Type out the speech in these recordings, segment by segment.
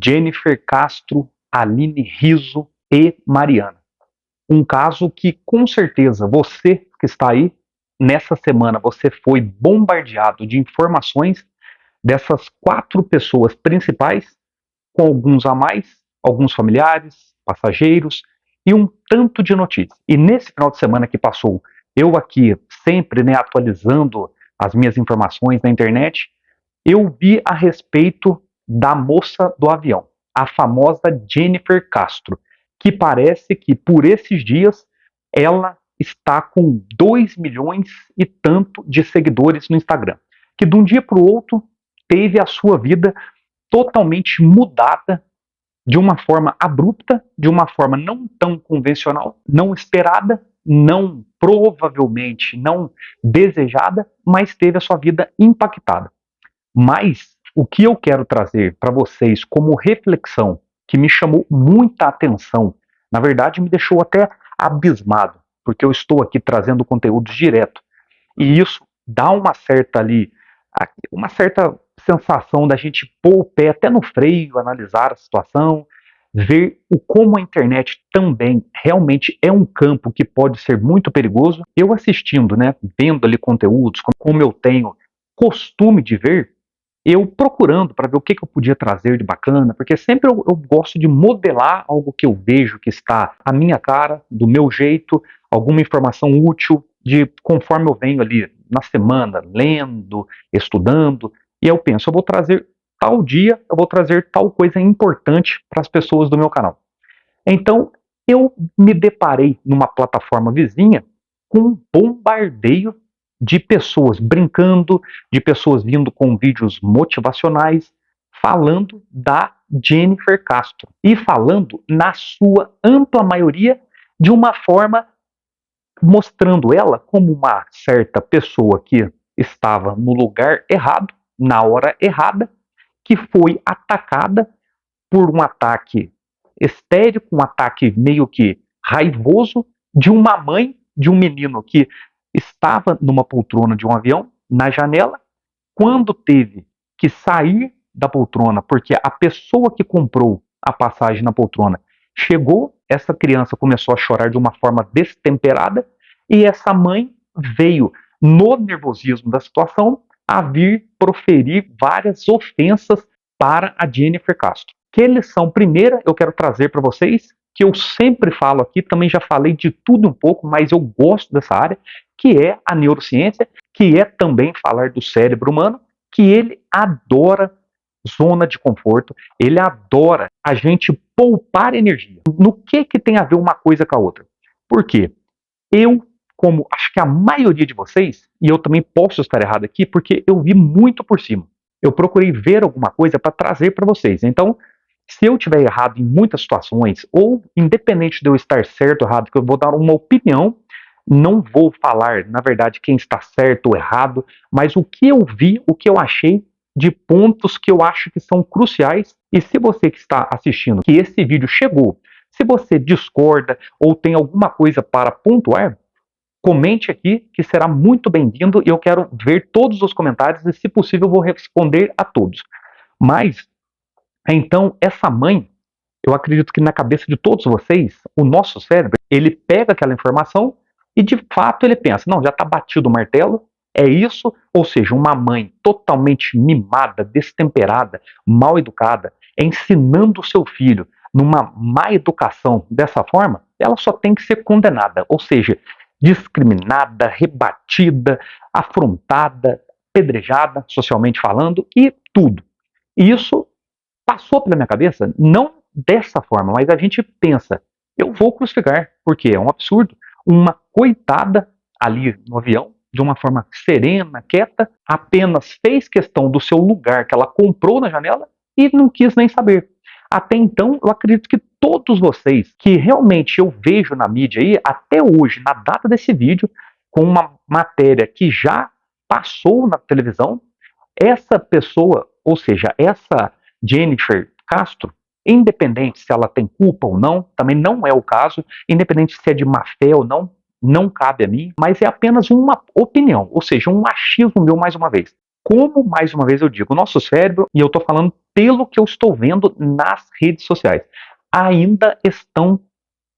Jennifer Castro, Aline Rizzo e Mariana. Um caso que, com certeza, você que está aí, nessa semana você foi bombardeado de informações dessas 4 pessoas principais, com alguns a mais, alguns familiares, passageiros e um tanto de notícias. E nesse final de semana que passou, eu aqui sempre atualizando as minhas informações na internet, eu vi a respeito da moça do avião, a famosa Jennifer Castro, que parece que por esses dias ela está com 2 milhões e tanto de seguidores no Instagram, que de um dia para o outro teve a sua vida totalmente mudada de uma forma abrupta, de uma forma não tão convencional, não esperada, não provavelmente não desejada, mas teve a sua vida impactada. Mas o que eu quero trazer para vocês como reflexão, que me chamou muita atenção, na verdade me deixou até abismado, porque eu estou aqui trazendo conteúdo direto, e isso dá uma certa sensação da gente pôr o pé até no freio, analisar a situação, ver como a internet também realmente é um campo que pode ser muito perigoso. Eu assistindo, vendo ali conteúdos, como eu tenho costume de ver, eu procurando para ver o que eu podia trazer de bacana, porque sempre eu gosto de modelar algo que eu vejo que está à minha cara, do meu jeito, alguma informação útil, de conforme eu venho ali na semana, lendo, estudando, e eu penso, eu vou trazer tal dia, eu vou trazer tal coisa importante para as pessoas do meu canal. Então, eu me deparei numa plataforma vizinha com um bombardeio de pessoas brincando, de pessoas vindo com vídeos motivacionais, falando da Jennifer Castro. E falando, na sua ampla maioria, de uma forma mostrando ela como uma certa pessoa que estava no lugar errado, na hora errada, que foi atacada por um ataque histérico, um ataque meio que raivoso de uma mãe de um menino que estava numa poltrona de um avião, na janela, quando teve que sair da poltrona, porque a pessoa que comprou a passagem na poltrona chegou, essa criança começou a chorar de uma forma destemperada, e essa mãe veio, no nervosismo da situação, a vir proferir várias ofensas para a Jennifer Castro. Que lição primeira eu quero trazer para vocês, que eu sempre falo aqui, também já falei de tudo um pouco, mas eu gosto dessa área, que é a neurociência, que é também falar do cérebro humano, que ele adora zona de conforto, ele adora a gente poupar energia. No que tem a ver uma coisa com a outra? Por quê? Eu, como acho que a maioria de vocês, e eu também posso estar errado aqui, porque eu vi muito por cima. Eu procurei ver alguma coisa para trazer para vocês. Então, se eu tiver errado em muitas situações, ou independente de eu estar certo ou errado, que eu vou dar uma opinião, não vou falar, na verdade, quem está certo ou errado, mas o que eu vi, o que eu achei de pontos que eu acho que são cruciais. E se você que está assistindo, que esse vídeo chegou, se você discorda ou tem alguma coisa para pontuar, comente aqui, que será muito bem-vindo, e eu quero ver todos os comentários e, se possível, eu vou responder a todos. Mas, então, essa mãe, eu acredito que na cabeça de todos vocês, o nosso cérebro, ele pega aquela informação e, de fato, ele pensa, não, já está batido o martelo, é isso, ou seja, uma mãe totalmente mimada, destemperada, mal educada, ensinando o seu filho numa má educação dessa forma, ela só tem que ser condenada, ou seja, discriminada, rebatida, afrontada, apedrejada, socialmente falando, e tudo. E isso passou pela minha cabeça, não dessa forma, mas a gente pensa, eu vou crucificar, porque é um absurdo, uma coitada ali no avião, de uma forma serena, quieta, apenas fez questão do seu lugar que ela comprou na janela e não quis nem saber. Até então, eu acredito que todos vocês que realmente eu vejo na mídia aí, até hoje, na data desse vídeo, com uma matéria que já passou na televisão, essa pessoa, ou seja, essa Jennifer Castro, independente se ela tem culpa ou não, também não é o caso, independente se é de má fé ou não, não cabe a mim, mas é apenas uma opinião, ou seja, um achismo meu mais uma vez. Como, mais uma vez eu digo, o nosso cérebro, e eu estou falando pelo que eu estou vendo nas redes sociais, ainda estão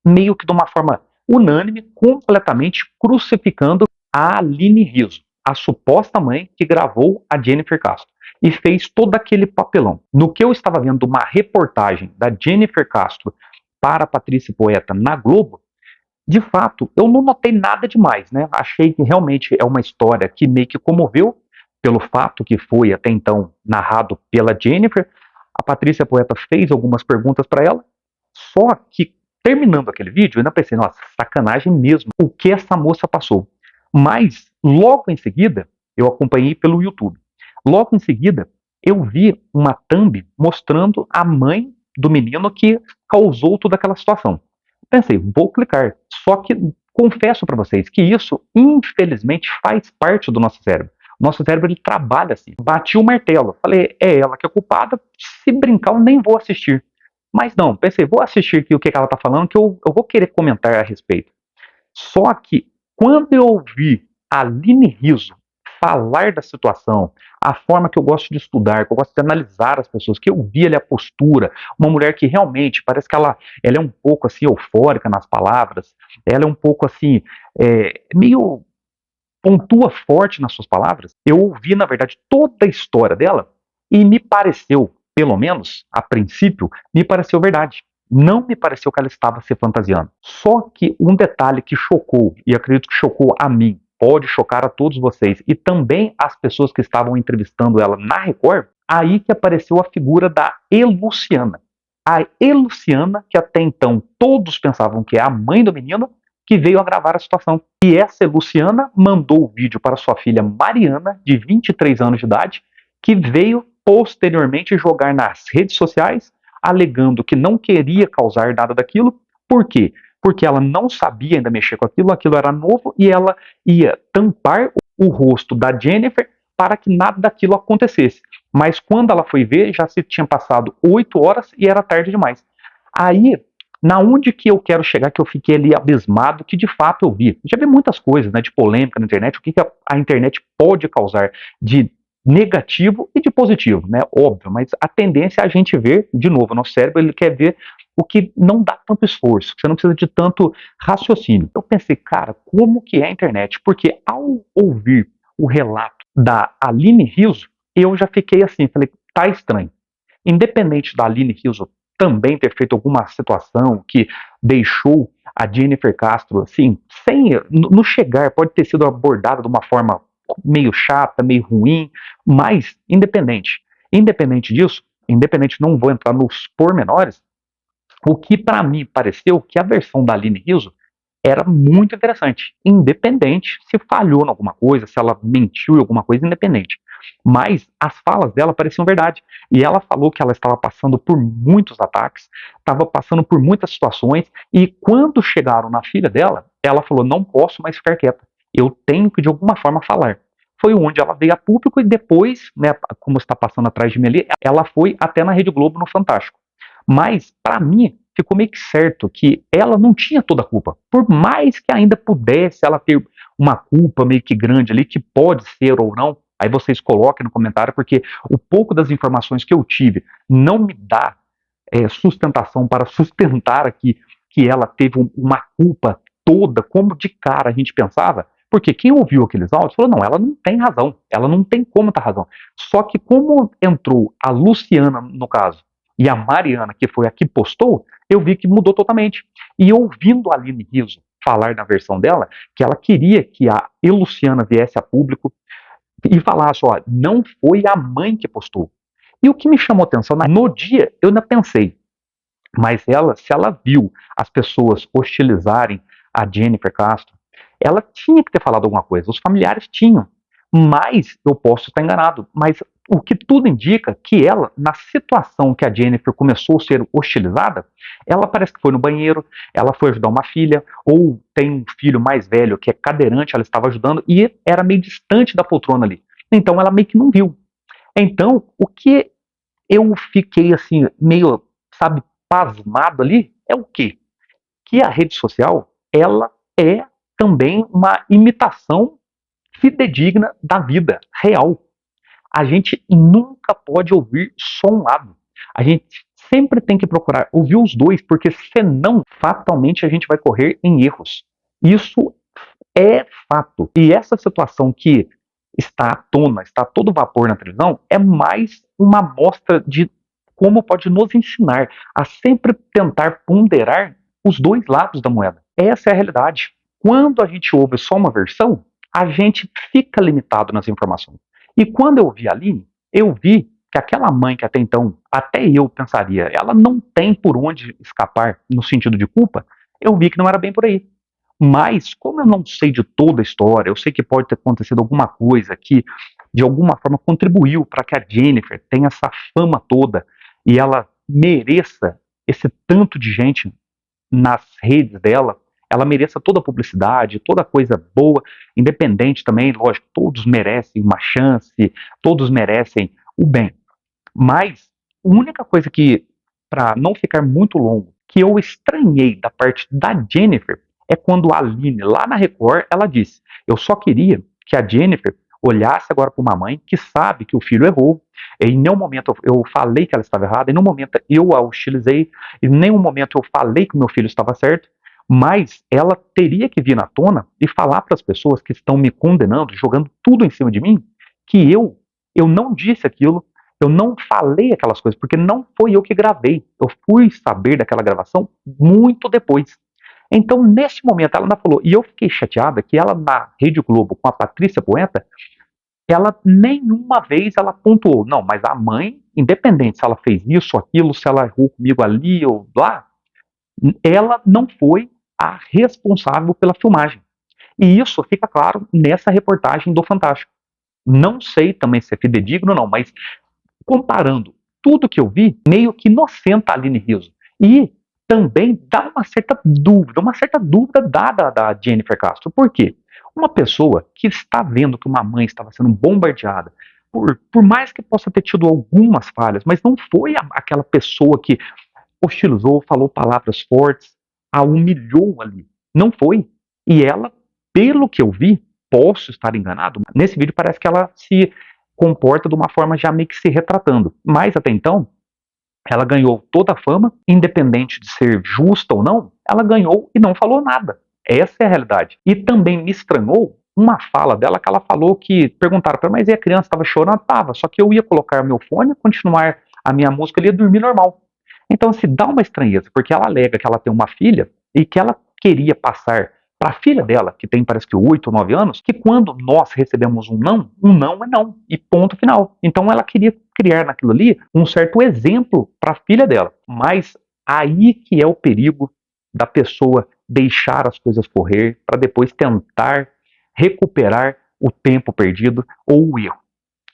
meio que de uma forma unânime, completamente crucificando a Aline Rizzo, a suposta mãe que gravou a Jennifer Castro e fez todo aquele papelão. No que eu estava vendo uma reportagem da Jennifer Castro para a Patrícia Poeta na Globo, de fato, eu não notei nada demais, né? Achei que realmente é uma história que meio que comoveu pelo fato que foi até então narrado pela Jennifer. A Patrícia Poeta fez algumas perguntas para ela, só que terminando aquele vídeo, eu ainda pensei, nossa, sacanagem mesmo, o que essa moça passou. Mas logo em seguida, eu acompanhei pelo YouTube. Logo em seguida, eu vi uma thumb mostrando a mãe do menino que causou toda aquela situação. Pensei, vou clicar. Só que confesso para vocês que isso, infelizmente, faz parte do nosso cérebro. O nosso cérebro ele trabalha assim. Bati o martelo. Falei, é ela que é culpada. Se brincar, eu nem vou assistir. Mas não, pensei, vou assistir aqui o que ela está falando, que eu vou querer comentar a respeito. Só que quando eu ouvi a Aline Rizzo falar da situação, a forma que eu gosto de estudar, que eu gosto de analisar as pessoas, que eu vi ali a postura, uma mulher que realmente parece que ela é um pouco assim eufórica nas palavras, ela é um pouco assim, meio pontua forte nas suas palavras. Eu ouvi, na verdade, toda a história dela e me pareceu, pelo menos a princípio, me pareceu verdade. Não me pareceu que ela estava se fantasiando. Só que um detalhe que chocou, e acredito que chocou a mim, pode chocar a todos vocês, e também as pessoas que estavam entrevistando ela na Record, aí que apareceu a figura da Eluciana. A Eluciana, que até então todos pensavam que é a mãe do menino, que veio a gravar a situação. E essa Luciana mandou o vídeo para sua filha Mariana, de 23 anos de idade, que veio posteriormente jogar nas redes sociais, alegando que não queria causar nada daquilo. Por quê? Porque ela não sabia ainda mexer com aquilo, aquilo era novo, e ela ia tampar o rosto da Jennifer para que nada daquilo acontecesse. Mas quando ela foi ver, já se tinha passado 8 horas e era tarde demais. Aí, na onde que eu quero chegar, que eu fiquei ali abismado, que de fato eu vi. Já vi muitas coisas, né, de polêmica na internet, o que a internet pode causar de negativo e de positivo, né, óbvio, mas a tendência é a gente ver, de novo, o nosso cérebro, ele quer ver o que não dá tanto esforço, você não precisa de tanto raciocínio. Eu pensei, cara, como que é a internet? Porque ao ouvir o relato da Aline Rizzo, eu já fiquei assim, falei, tá estranho. Independente da Aline Rizzo também ter feito alguma situação que deixou a Jennifer Castro, assim, sem, no chegar, pode ter sido abordada de uma forma meio chata, meio ruim, mas independente disso, independente, não vou entrar nos pormenores, o que para mim pareceu que a versão da Aline Rizzo era muito interessante, independente se falhou em alguma coisa, se ela mentiu em alguma coisa, independente. Mas as falas dela pareciam verdade. E ela falou que ela estava passando por muitos ataques, estava passando por muitas situações, e quando chegaram na filha dela, ela falou: não posso mais ficar quieta, eu tenho que de alguma forma falar. Foi onde ela veio a público e depois, né, como está passando atrás de mim ali, ela foi até na Rede Globo no Fantástico. Mas, para mim, ficou meio que certo que ela não tinha toda a culpa. Por mais que ainda pudesse ela ter uma culpa meio que grande ali, que pode ser ou não, aí vocês coloquem no comentário, porque o pouco das informações que eu tive não me dá sustentação para sustentar aqui que ela teve uma culpa toda, como de cara a gente pensava, porque quem ouviu aqueles áudios falou, não, ela não tem razão, ela não tem como ter razão. Só que como entrou a Luciana, no caso, e a Mariana, que foi a que postou, eu vi que mudou totalmente. E ouvindo a Aline Rizzo falar na versão dela, que ela queria que a Luciana viesse a público e falasse, ó, não foi a mãe que postou. E o que me chamou atenção, no dia eu ainda pensei, mas ela, se ela viu as pessoas hostilizarem a Jennifer Castro, ela tinha que ter falado alguma coisa. Os familiares tinham. Mas eu posso estar enganado. Mas o que tudo indica que ela, na situação que a Jennifer começou a ser hostilizada, ela parece que foi no banheiro, ela foi ajudar uma filha, ou tem um filho mais velho que é cadeirante, ela estava ajudando e era meio distante da poltrona ali. Então ela meio que não viu. Então, o que eu fiquei assim, meio, sabe, pasmado ali, é o quê? Que a rede social, ela é também uma imitação fidedigna da vida real. A gente nunca pode ouvir só um lado. A gente sempre tem que procurar ouvir os dois, porque senão, fatalmente, a gente vai correr em erros. Isso é fato. E essa situação que está à tona, está a todo vapor na televisão, é mais uma amostra de como pode nos ensinar a sempre tentar ponderar os dois lados da moeda. Essa é a realidade. Quando a gente ouve só uma versão, a gente fica limitado nas informações. E quando eu vi a Aline, eu vi que aquela mãe que até então, até eu pensaria, ela não tem por onde escapar no sentido de culpa, eu vi que não era bem por aí. Mas, como eu não sei de toda a história, eu sei que pode ter acontecido alguma coisa que, de alguma forma, contribuiu para que a Jennifer tenha essa fama toda e ela mereça esse tanto de gente nas redes dela, ela mereça toda a publicidade, toda a coisa boa, independente também, lógico, todos merecem uma chance, todos merecem o bem. Mas, a única coisa que, para não ficar muito longo, que eu estranhei da parte da Jennifer é quando a Aline, lá na Record, ela disse: eu só queria que a Jennifer olhasse agora para uma mãe que sabe que o filho errou. Em nenhum momento eu falei que ela estava errada, em nenhum momento eu a hostilizei, em nenhum momento eu falei que meu filho estava certo, mas ela teria que vir na tona e falar para as pessoas que estão me condenando, jogando tudo em cima de mim, que eu não disse aquilo, eu não falei aquelas coisas, porque não foi eu que gravei. Eu fui saber daquela gravação muito depois. Então, nesse momento, ela ainda falou, e eu fiquei chateada que ela na Rede Globo, com a Patrícia Poeta, ela nenhuma vez ela pontuou, não, mas a mãe, independente se ela fez isso ou aquilo, se ela errou comigo ali ou lá, ela não foi a responsável pela filmagem. E isso fica claro nessa reportagem do Fantástico. Não sei também se é fidedigno ou não, mas comparando tudo que eu vi, meio que inocenta a Aline Rizzo. E também dá uma certa dúvida da Jennifer Castro. Por quê? Uma pessoa que está vendo que uma mãe estava sendo bombardeada, por mais que possa ter tido algumas falhas, mas não foi aquela pessoa que hostilizou, falou palavras fortes, a humilhou ali. Não foi. E ela, pelo que eu vi, posso estar enganado, nesse vídeo parece que ela se comporta de uma forma já meio que se retratando. Mas até então, ela ganhou toda a fama, independente de ser justa ou não, ela ganhou e não falou nada. Essa é a realidade. E também me estranhou uma fala dela que ela falou que perguntaram para ela, mas e a criança estava chorando? Estava, só que eu ia colocar meu fone, continuar a minha música, ele ia dormir normal. Então se dá uma estranheza, porque ela alega que ela tem uma filha e que ela queria passar para a filha dela, que tem parece que 8 ou 9 anos, que quando nós recebemos um não é não, e ponto final. Então ela queria criar naquilo ali um certo exemplo para a filha dela. Mas aí que é o perigo da pessoa deixar as coisas correr para depois tentar recuperar o tempo perdido ou o erro.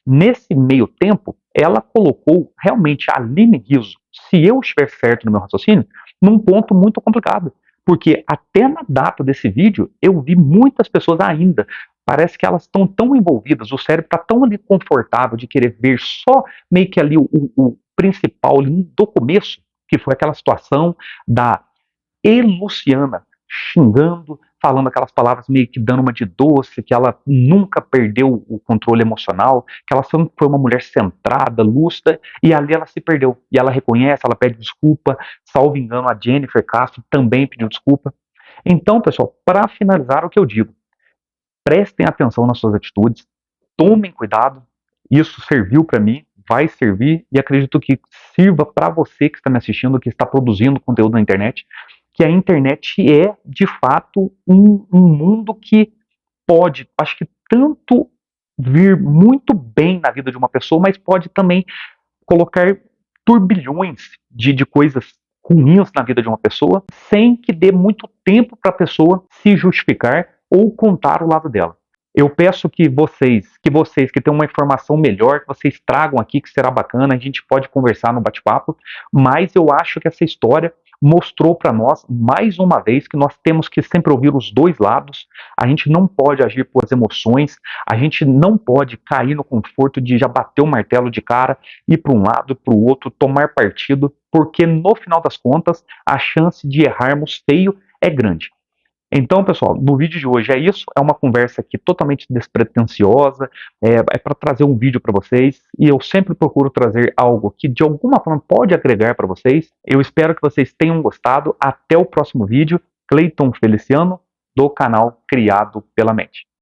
Nesse meio tempo, ela colocou realmente a Aline Rizzo, se eu estiver certo no meu raciocínio, num ponto muito complicado. Porque até na data desse vídeo, eu vi muitas pessoas ainda. Parece que elas estão tão envolvidas, o cérebro está tão ali confortável de querer ver só meio que ali o principal ali do começo, que foi aquela situação da Luciana xingando, falando aquelas palavras meio que dando uma de doce, que ela nunca perdeu o controle emocional, que ela sempre foi uma mulher centrada, lúcida, e ali ela se perdeu. E ela reconhece, ela pede desculpa, salvo engano, a Jennifer Castro também pediu desculpa. Então, pessoal, para finalizar o que eu digo, prestem atenção nas suas atitudes, tomem cuidado, isso serviu para mim, vai servir e acredito que sirva para você que está me assistindo, que está produzindo conteúdo na internet, que a internet é, de fato, um mundo que pode, acho que tanto vir muito bem na vida de uma pessoa, mas pode também colocar turbilhões de coisas ruins na vida de uma pessoa, sem que dê muito tempo para a pessoa se justificar ou contar o lado dela. Eu peço que vocês que têm uma informação melhor, que vocês tragam aqui, que será bacana, a gente pode conversar no bate-papo, mas eu acho que essa história mostrou para nós, mais uma vez, que nós temos que sempre ouvir os dois lados, a gente não pode agir por emoções, a gente não pode cair no conforto de já bater o martelo de cara, ir para um lado, para o outro, tomar partido, porque no final das contas, a chance de errarmos feio é grande. Então, pessoal, no vídeo de hoje é isso, é uma conversa aqui totalmente despretensiosa, é para trazer um vídeo para vocês, e eu sempre procuro trazer algo que de alguma forma pode agregar para vocês. Eu espero que vocês tenham gostado. Até o próximo vídeo. Cleiton Feliciano, do canal Criado pela Mente.